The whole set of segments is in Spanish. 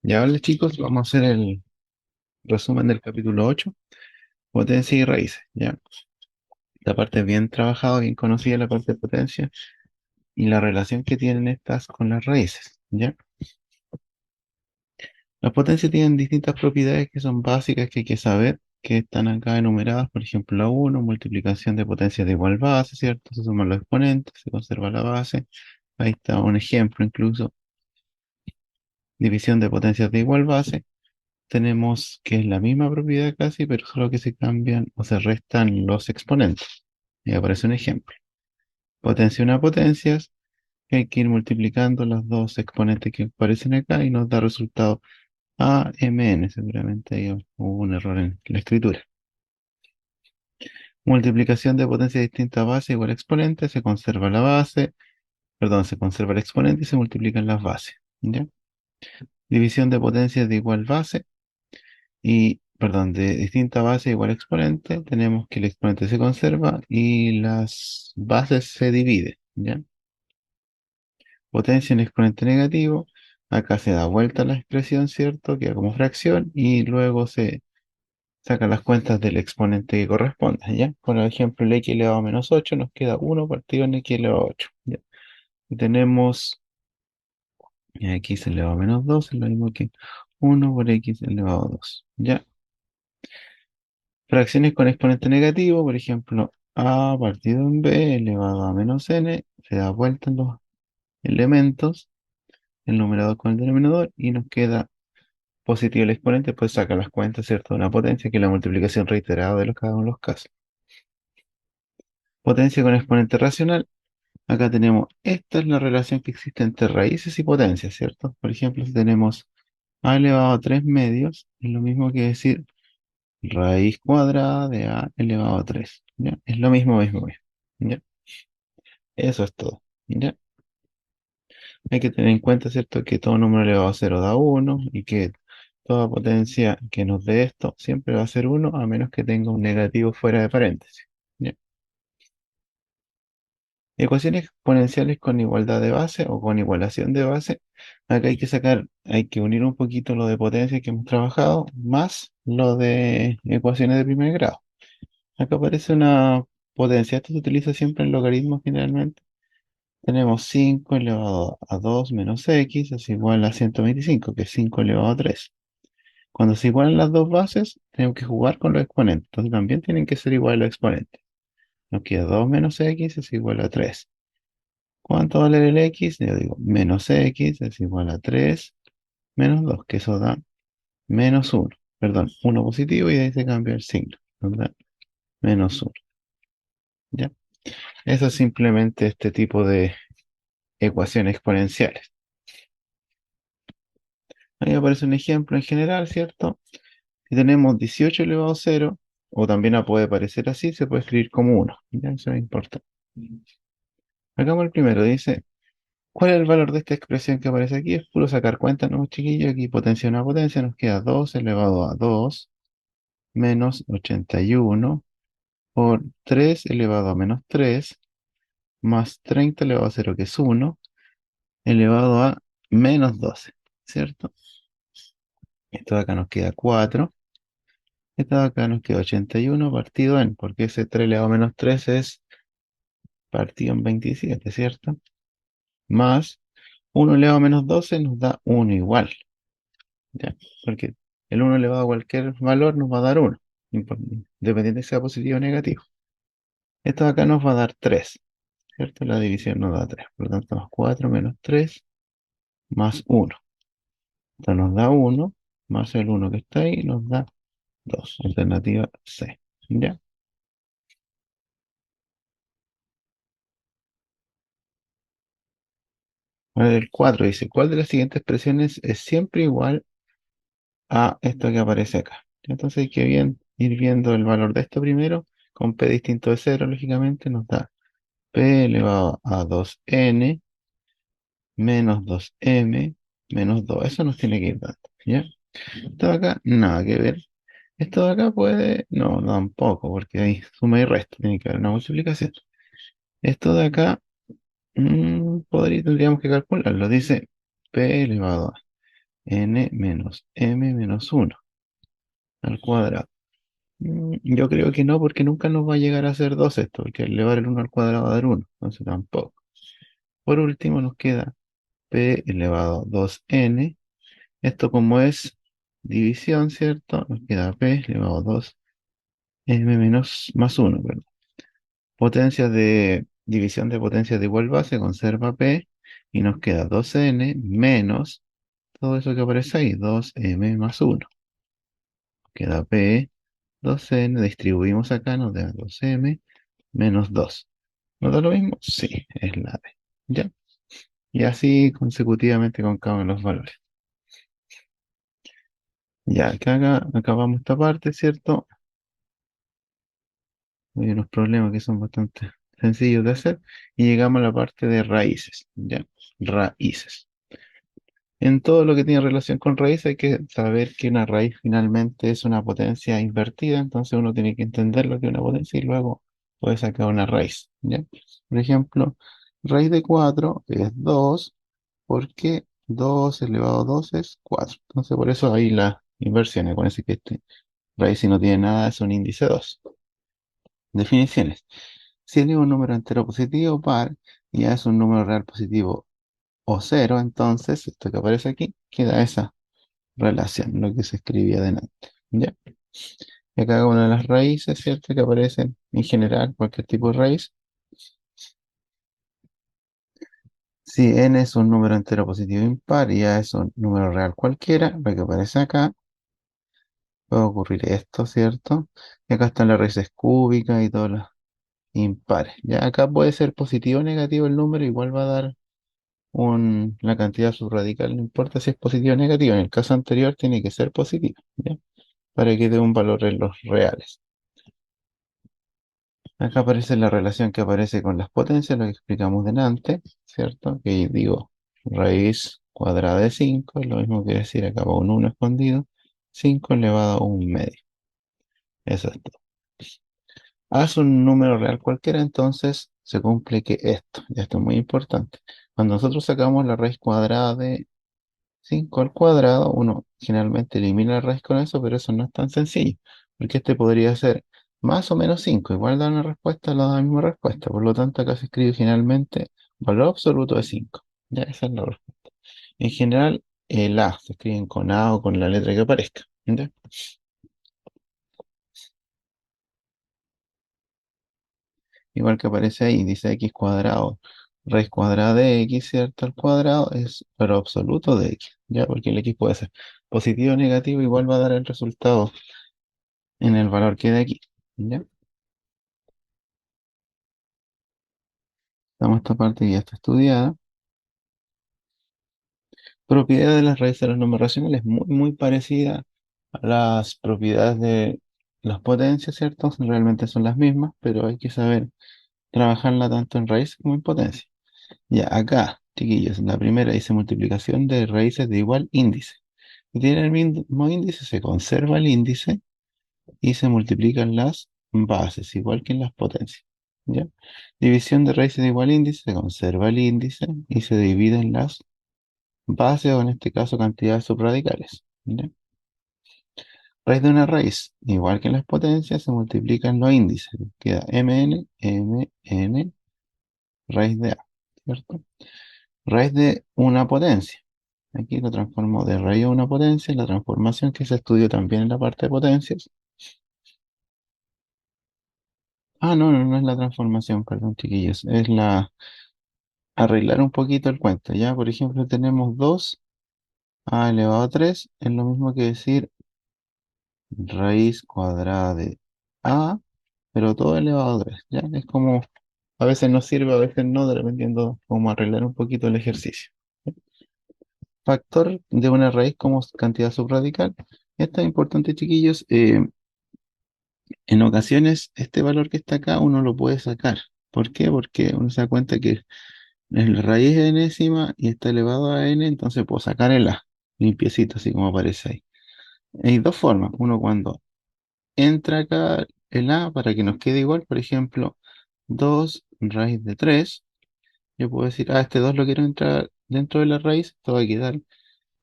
Ya hola chicos, vamos a hacer el resumen del capítulo 8, potencia y raíces. Ya, la parte bien trabajada, bien conocida, la parte de potencia y la relación que tienen estas con las raíces. Ya, las potencias tienen distintas propiedades que son básicas que hay que saber, que están acá enumeradas. Por ejemplo, la uno, multiplicación de potencias de igual base, ¿cierto? Se suman los exponentes, se conserva la base. Ahí está un ejemplo incluso. División de potencias de igual base. Tenemos que es la misma propiedad casi, pero solo que se cambian o se restan los exponentes. Y aparece un ejemplo. Potencia una potencias, que hay que ir multiplicando los dos exponentes que aparecen acá y nos da resultado AMN. Seguramente ahí hubo un error en la escritura. Multiplicación de potencia distinta a base igual a exponente, se conserva la base, perdón, se conserva el exponente y se multiplican las bases. ¿Ya? División de potencias de igual base y, perdón, de distinta base igual exponente, tenemos que el exponente se conserva y las bases se dividen, ¿ya? Potencia en exponente negativo, acá se da vuelta la expresión, ¿cierto? Queda como fracción y luego se sacan las cuentas del exponente que corresponda, ¿ya? Por ejemplo, el x elevado a menos 8 nos queda uno partido en x elevado a 8, ¿ya? Y tenemos x elevado a menos 2 es lo mismo que uno por x elevado a 2, ¿ya? Fracciones con exponente negativo, por ejemplo, a partido en b elevado a menos n, se da vuelta en los elementos, el numerador con el denominador, y nos queda positivo el exponente, pues saca las cuentas, ¿cierto? De una potencia, que es la multiplicación reiterada de cada uno de los casos. Potencia con exponente racional, acá tenemos, esta es la relación que existe entre raíces y potencias, ¿cierto? Por ejemplo, si tenemos a elevado a 3 medios, es lo mismo que decir raíz cuadrada de a elevado a 3. ¿Ya? Es lo mismo, mismo, mismo. ¿Ya? Eso es todo. ¿Ya? Hay que tener en cuenta, ¿cierto?, que todo número elevado a cero da uno y que toda potencia que nos dé esto siempre va a ser uno a menos que tenga un negativo fuera de paréntesis. ¿Ya? Ecuaciones exponenciales con igualdad de base o con igualación de base. Acá hay que sacar, hay que unir un poquito lo de potencia que hemos trabajado más lo de ecuaciones de primer grado. Acá aparece una potencia. Esto se utiliza siempre en logaritmos generalmente. Tenemos 5 elevado a 2 menos x es igual a 125, que es 5 elevado a 3. Cuando se igualan las dos bases, tenemos que jugar con los exponentes. Entonces también tienen que ser iguales los exponentes. Nos queda 2 menos x es igual a 3. ¿Cuánto vale el x? Yo digo, menos x es igual a 3 menos 2, que eso da menos 1. Perdón, uno positivo y ahí se cambia el signo. ¿Verdad? Menos 1. ¿Ya? Eso es simplemente este tipo de ecuaciones exponenciales. Ahí aparece un ejemplo en general, ¿cierto? Si tenemos 18 elevado a 0, o también puede parecer así, se puede escribir como 1. Ya, eso no importa. Hagamos el primero, dice, ¿cuál es el valor de esta expresión que aparece aquí? Es puro sacar cuenta, ¿no, chiquillos? Aquí potencia una potencia, nos queda 2 elevado a 2 menos 81 por 3 elevado a menos 3 más 30 elevado a 0, que es 1, elevado a menos 12, ¿cierto? Esto de acá nos queda 4. Esto de acá nos queda 81 partido en, porque ese 3 elevado a menos 3 es partido en 27, ¿cierto? Más 1 elevado a menos 12 nos da 1 igual, ¿ya? Porque el 1 elevado a cualquier valor nos va a dar 1, dependiente de si sea positivo o negativo. Esto de acá nos va a dar 3, ¿cierto? La división nos da 3, por lo tanto más 4 menos 3 más 1. Esto nos da 1, más el 1 que está ahí nos da 2, alternativa C, ¿ya? Ahora el 4 dice, ¿cuál de las siguientes expresiones es siempre igual a esto que aparece acá? Entonces hay que ir viendo el valor de esto primero, con p distinto de cero, lógicamente, nos da p elevado a 2n menos 2m menos 2. Eso nos tiene que ir dando, ¿ya? Esto de acá, nada que ver. Esto de acá puede, no, tampoco, porque hay suma y resta, tiene que haber una multiplicación. Esto de acá, tendríamos que calcularlo. Dice p elevado a n menos m menos uno al cuadrado. Yo creo que no, porque nunca nos va a llegar a ser 2 esto, porque elevar el uno al cuadrado va a dar uno, entonces tampoco. Por último nos queda p elevado a 2n. Esto como es división, ¿cierto? Nos queda p elevado a 2m menos más uno, perdón. Potencias de división de potencias de igual base, conserva p y nos queda 2n menos todo eso que aparece ahí, 2m más uno. Queda p 2n, distribuimos acá, nos da 2m menos 2. ¿Nos da lo mismo? Sí, es la D. ¿Ya? Y así consecutivamente con cada uno de los valores. Ya, acá acabamos esta parte, ¿cierto? Hay unos problemas que son bastante sencillos de hacer. Y llegamos a la parte de raíces. ¿Ya? Raíces. En todo lo que tiene relación con raíz hay que saber que una raíz finalmente es una potencia invertida, entonces uno tiene que entender lo que es una potencia y luego puede sacar una raíz, ¿ya? Por ejemplo, raíz de 4 es 2 porque 2 elevado a 2 es 4. Entonces por eso hay las inversiones, acuérdense que este raíz si no tiene nada es un índice 2. Definiciones. Si es un número entero positivo par y ya es un número real positivo o cero, entonces esto que aparece aquí queda esa relación, lo que se escribía delante. ¿Ya? Y acá una de las raíces, ¿cierto? Que aparecen en general, cualquier tipo de raíz. Si n es un número entero positivo impar y a es un número real cualquiera, lo que aparece acá, puede ocurrir esto, ¿cierto? Y acá están las raíces cúbicas y todos los impares. Ya acá puede ser positivo o negativo el número, igual va a dar la cantidad subradical, no importa si es positivo o negativo. En el caso anterior tiene que ser positivo, ¿ya? Para que dé un valor en los reales. Acá aparece la relación que aparece con las potencias, lo que explicamos delante, ¿cierto? Que digo, raíz cuadrada de 5 es lo mismo que decir acá va un uno escondido, 5 elevado a un medio. Eso es todo. Haz un número real cualquiera, entonces se cumple que esto es muy importante. Cuando nosotros sacamos la raíz cuadrada de 5 al cuadrado, uno generalmente elimina la raíz con eso, pero eso no es tan sencillo, porque este podría ser más o menos 5 igual da una respuesta, da la misma respuesta, por lo tanto acá se escribe generalmente valor absoluto de 5. Ya, esa es la respuesta. En general, el A se escriben con A o con la letra que aparezca. ¿Ya? Igual que aparece ahí, dice x cuadrado, raíz cuadrada de x, ¿cierto? Al cuadrado es valor absoluto de x, ¿ya? Porque el x puede ser positivo o negativo, igual va a dar el resultado en el valor que de aquí. ¿Ya? Estamos esta parte que ya está estudiada. Propiedad de las raíces de los números racionales, muy parecida a las propiedades de las potencias, ¿cierto? Realmente son las mismas, pero hay que saber trabajarla tanto en raíz como en potencia. Ya, acá, chiquillos, la primera dice multiplicación de raíces de igual índice. Si tiene el mismo índice, se conserva el índice y se multiplican las bases, igual que en las potencias. ¿Ya? División de raíces de igual índice, se conserva el índice y se dividen las bases, o en este caso cantidades subradicales. ¿Ya? Raíz de una raíz, igual que en las potencias, se multiplican los índices. Queda mn, raíz de a, ¿cierto? Raíz de una potencia. Aquí lo transformo de raíz a una potencia, la transformación que se estudió también en la parte de potencias. Ah, no es la transformación, perdón, chiquillos. Es arreglar un poquito el cuento. Ya, por ejemplo, tenemos 2 a elevado a 3, es lo mismo que decir raíz cuadrada de a, pero todo elevado a 3. Ya, es como, a veces nos sirve, a veces no, dependiendo cómo arreglar un poquito el ejercicio. Factor de una raíz como cantidad subradical. Esto es importante, chiquillos. En ocasiones, este valor que está acá uno lo puede sacar. ¿Por qué? Porque uno se da cuenta que el raíz es enésima y está elevado a n, entonces puedo sacar el a, limpiecito, así como aparece ahí. Hay dos formas. Uno cuando entra acá el a para que nos quede igual, por ejemplo, 2 raíz de 3. Yo puedo decir, este 2 lo quiero entrar dentro de la raíz, esto va a quedar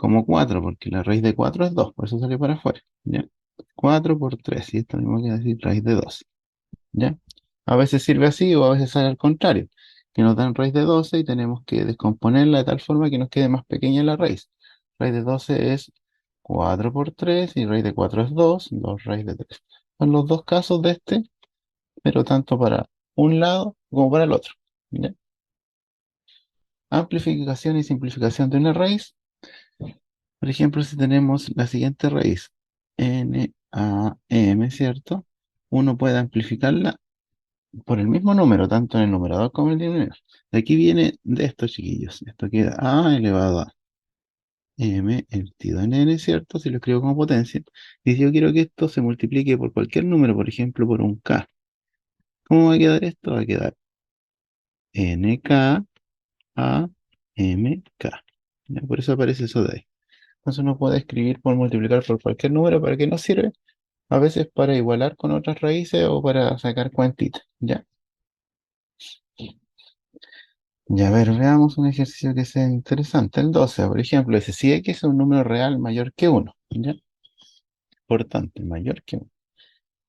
como 4 porque la raíz de 4 es 2 por eso sale para afuera, ¿ya? 4 por 3 y esto mismo quiere decir raíz de 12, ¿ya? A veces sirve así o a veces sale al contrario, que nos dan raíz de 12 y tenemos que descomponerla de tal forma que nos quede más pequeña la raíz. Raíz de 12 es 4 por 3 y raíz de 4 es 2 2 raíz de 3. Son los dos casos de este, pero tanto para un lado como para el otro, ¿ya? Amplificación y simplificación de una raíz. Por ejemplo, si tenemos la siguiente raíz, n a m, ¿cierto? Uno puede amplificarla por el mismo número, tanto en el numerador como en el denominador. De aquí viene de estos chiquillos. Esto queda a elevado a m partido en n, ¿cierto? Si lo escribo como potencia. Y si yo quiero que esto se multiplique por cualquier número, por ejemplo, por un k, ¿cómo va a quedar esto? Va a quedar nk a mk. ¿Ya? Por eso aparece eso de ahí. Entonces uno puede escribir por multiplicar por cualquier número. ¿Para qué nos sirve? A veces para igualar con otras raíces o para sacar cuentitas, ¿ya? Ya, a ver, veamos un ejercicio que sea interesante. El 12, por ejemplo, dice, si x es un número real mayor que uno, ¿ya? Importante, mayor que uno.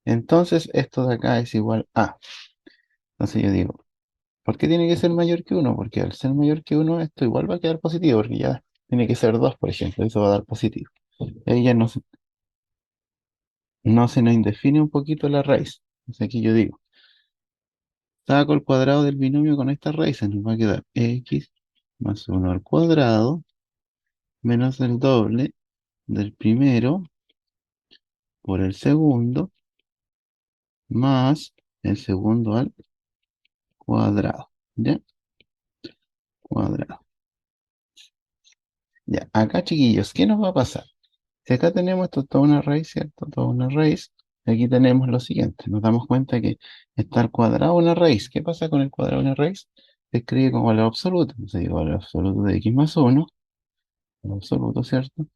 Entonces, esto de acá es igual a. Entonces yo digo, ¿por qué tiene que ser mayor que uno? Porque al ser mayor que uno, esto igual va a quedar positivo, porque ya tiene que ser 2, por ejemplo, eso va a dar positivo. Y ahí ya no se nos indefine un poquito la raíz. Entonces aquí yo digo, saco el cuadrado del binomio con estas raíces, nos va a quedar x más 1 al cuadrado menos el doble del primero por el segundo más el segundo al cuadrado. ¿Ya? Cuadrado. Ya, acá chiquillos, ¿qué nos va a pasar? Si acá tenemos esto, toda una raíz, ¿cierto? Toda una raíz. Aquí tenemos lo siguiente. Nos damos cuenta que está al cuadrado una raíz. ¿Qué pasa con el cuadrado de una raíz? Se escribe como valor absoluto. Entonces digo valor absoluto de x más 1, valor absoluto, ¿cierto?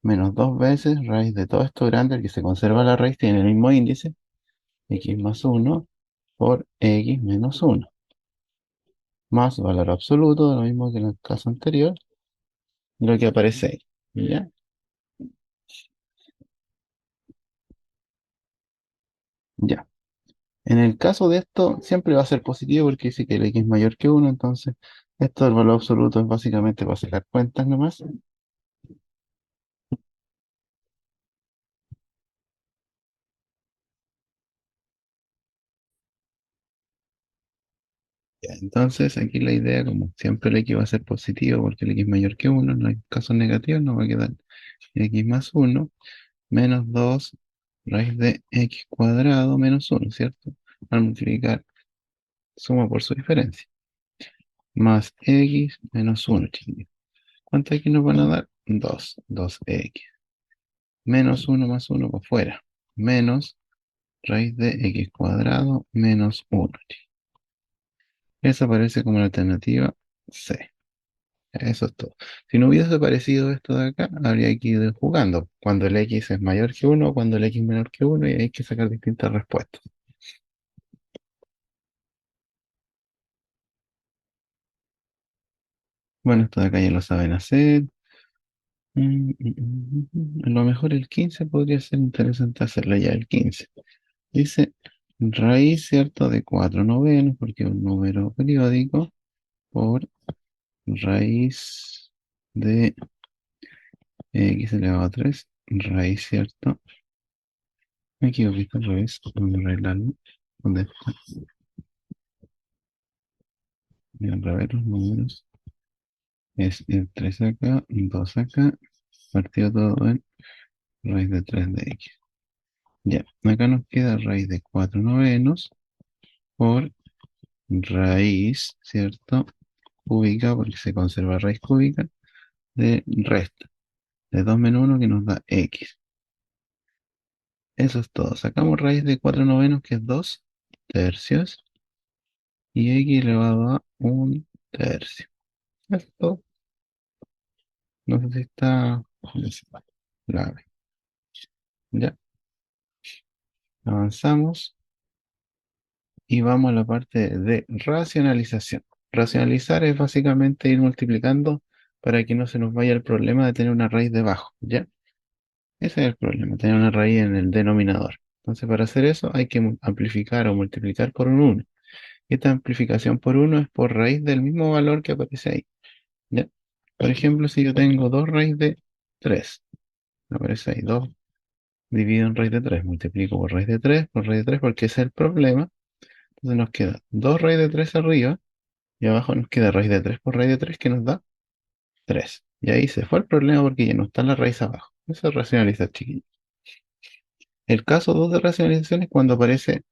Menos 2 veces raíz de todo esto grande, el que se conserva la raíz tiene el mismo índice, x más 1 por x menos 1, más valor absoluto, lo mismo que en el caso anterior, lo que aparece ahí. ¿Ya? Ya. En el caso de esto, siempre va a ser positivo porque dice que el x es mayor que 1, entonces esto del valor absoluto es básicamente para sacar cuentas nomás. Ya, entonces aquí la idea, como siempre el x va a ser positivo porque el x es mayor que 1, no hay casos negativos, nos va a quedar x más 1 menos 2 raíz de x cuadrado menos 1, ¿cierto? Al multiplicar, suma por su diferencia. Más x menos 1, chiquillos. ¿Cuánto x nos van a dar? 2, 2x. Menos 1 más 1 para afuera. Menos raíz de x cuadrado menos 1. Esa aparece como la alternativa C. Eso es todo. Si no hubiese aparecido esto de acá, habría que ir jugando. Cuando el x es mayor que 1, cuando el x es menor que 1, y hay que sacar distintas respuestas. Bueno, esto de acá ya lo saben hacer. A lo mejor el 15 podría ser interesante hacerlo ya, el 15. Dice raíz, ¿cierto? De 4 novenos, porque es un número periódico, por raíz de x elevado a 3, raíz, ¿cierto? Me equivoqué, esta raíz, vamos a arreglarlo. ¿Dónde está? Voy a ver los números. Es el 3 acá, 2 acá, partido todo en raíz de 3 de x. Ya, acá nos queda raíz de 4 novenos por raíz, ¿cierto? Cúbica, porque se conserva raíz cúbica, de resta, de 2 menos 1 que nos da x. Eso es todo. Sacamos raíz de 4 novenos, que es 2 tercios, y x elevado a un tercio. Eso es todo. No sé si está grave. Ya, avanzamos y vamos a la parte de racionalización. Racionalizar es básicamente ir multiplicando para que no se nos vaya el problema de tener una raíz debajo, ¿ya? Ese es el problema, tener una raíz en el denominador. Entonces, para hacer eso hay que amplificar o multiplicar por un 1. Esta amplificación por uno es por raíz del mismo valor que aparece ahí, ¿ya? Por ejemplo, si yo tengo 2 raíz de 3, aparece ahí 2 dividido en raíz de 3, multiplico por raíz de 3, por raíz de 3, porque ese es el problema. Entonces nos queda 2 raíz de 3 arriba y abajo nos queda raíz de 3 por raíz de 3 que nos da 3. Y ahí se fue el problema porque ya no está la raíz abajo. Eso es racionalizar, chiquillos. El caso 2 de racionalización es cuando aparece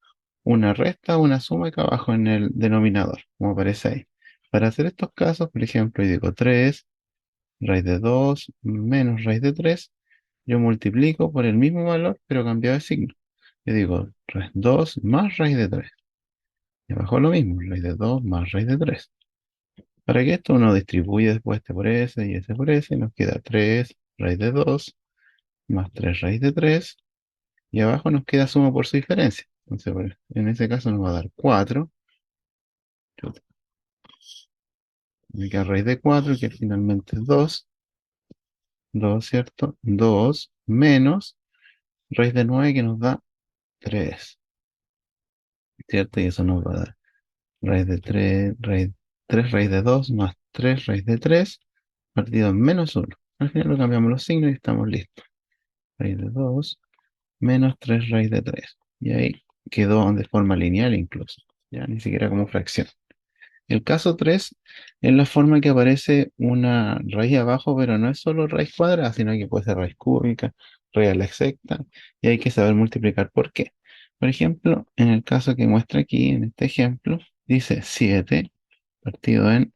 una resta o una suma acá abajo en el denominador, como aparece ahí. Para hacer estos casos, por ejemplo, yo digo 3 raíz de 2 menos raíz de 3, yo multiplico por el mismo valor, pero cambiado de signo. Yo digo 2 más raíz de 3. Y abajo lo mismo, raíz de 2 más raíz de 3. Para que esto uno distribuye después este por ese y ese por ese, nos queda 3 raíz de 2 más 3 raíz de 3. Y abajo nos queda suma por su diferencia. Entonces, bueno, en ese caso nos va a dar 4. Chuta, me queda raíz de 4, que finalmente es 2. 2, ¿cierto? 2 menos raíz de 9 que nos da 3, ¿cierto? Y eso nos va a dar raíz de 3 3 raíz de 2 más 3 raíz de 3 partido en menos 1. Al final lo cambiamos los signos y estamos listos. Raíz de 2 menos 3 raíz de 3. Y ahí quedó de forma lineal incluso, ya ni siquiera como fracción. El caso 3 es la forma que aparece una raíz abajo, pero no es solo raíz cuadrada, sino que puede ser raíz cúbica, raíz a la exacta, y hay que saber multiplicar por qué. Por ejemplo, en el caso que muestra aquí, en este ejemplo, dice 7 partido en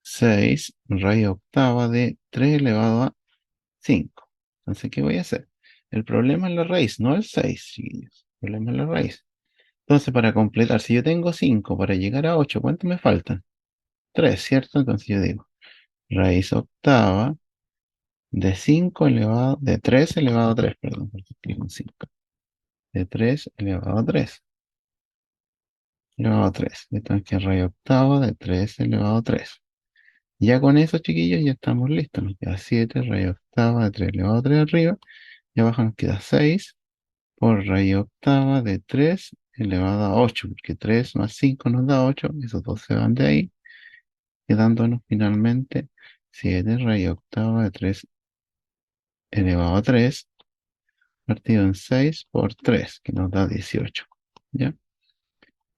6 raíz octava de 3 elevado a 5. Entonces, ¿qué voy a hacer? El problema es la raíz, no el 6, chiquillos. El problema es la raíz. Entonces, para completar, si yo tengo 5 para llegar a 8, ¿cuánto me faltan? 3, ¿cierto? Entonces yo digo, raíz octava de 5 elevado, de 3 elevado a 3, perdón, porque escribo un 5. De 3 elevado a 3, elevado a 3. Entonces que raíz octava de 3 elevado a 3. Ya con eso, chiquillos, ya estamos listos. Nos queda 7 raíz octava de 3 elevado a 3 arriba. Y abajo nos queda 6 por raíz octava de 3 elevado a 8, porque 3 más 5 nos da 8. Esos dos se van de ahí, quedándonos finalmente 7 raíz octava de 3 elevado a 3 partido en 6 por 3 que nos da 18. ¿Ya?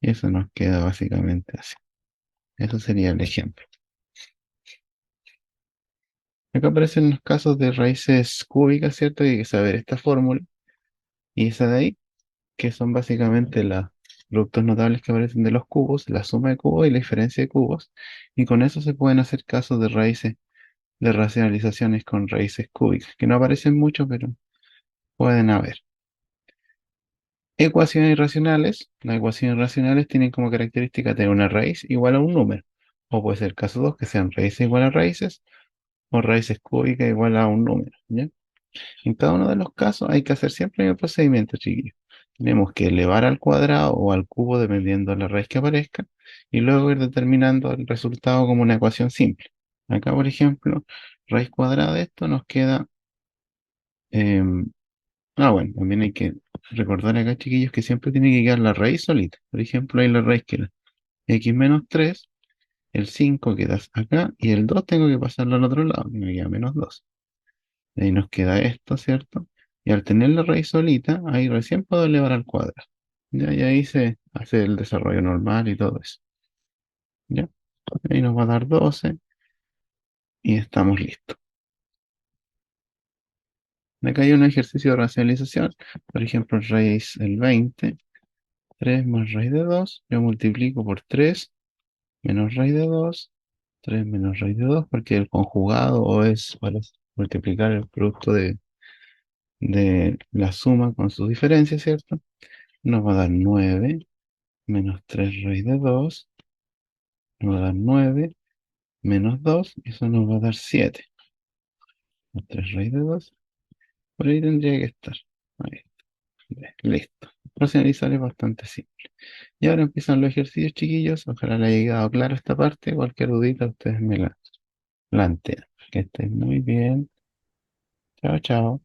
Y eso nos queda básicamente así. Eso sería el ejemplo. Acá aparecen los casos de raíces cúbicas, ¿cierto? Y hay que saber esta fórmula y esa de ahí, que son básicamente los productos notables que aparecen de los cubos, la suma de cubos y la diferencia de cubos. Y con eso se pueden hacer casos de raíces, de racionalizaciones con raíces cúbicas, que no aparecen mucho, pero pueden haber. Ecuaciones irracionales. Las ecuaciones irracionales tienen como característica tener una raíz igual a un número. O puede ser caso 2 que sean raíces igual a raíces, o raíces cúbicas igual a un número, ¿ya? En cada uno de los casos hay que hacer siempre el procedimiento, chiquillos. Tenemos que elevar al cuadrado o al cubo dependiendo de la raíz que aparezca, y luego ir determinando el resultado como una ecuación simple. Acá, por ejemplo, raíz cuadrada de esto nos queda... em, bueno, también hay que recordar acá, chiquillos, que siempre tiene que quedar la raíz solita. Por ejemplo, hay la raíz que es x menos 3, el 5 queda acá, y el 2 tengo que pasarlo al otro lado, que me queda menos 2. De ahí nos queda esto, ¿cierto? Y al tener la raíz solita, ahí recién puedo elevar al cuadrado. ¿Ya? Y ahí se hace el desarrollo normal y todo eso. ¿Ya? Ahí nos va a dar 12 y estamos listos. Acá hay un ejercicio de racionalización. Por ejemplo, raíz el 20, 3 más raíz de 2, yo multiplico por 3 menos raíz de 2, 3 menos raíz de 2, porque el conjugado o es para multiplicar el producto de la suma con sus diferencias, ¿cierto? Nos va a dar 9 menos 3 raíz de 2, nos va a dar 9 menos 2, y eso nos va a dar 7. 3 raíz de 2, por ahí tendría que estar. Ahí está, listo. Racionalizar es bastante simple. Y ahora empiezan los ejercicios, chiquillos. Ojalá les haya quedado claro esta parte. Cualquier dudita, ustedes me la plantea. Que estés muy bien. Chao, chao.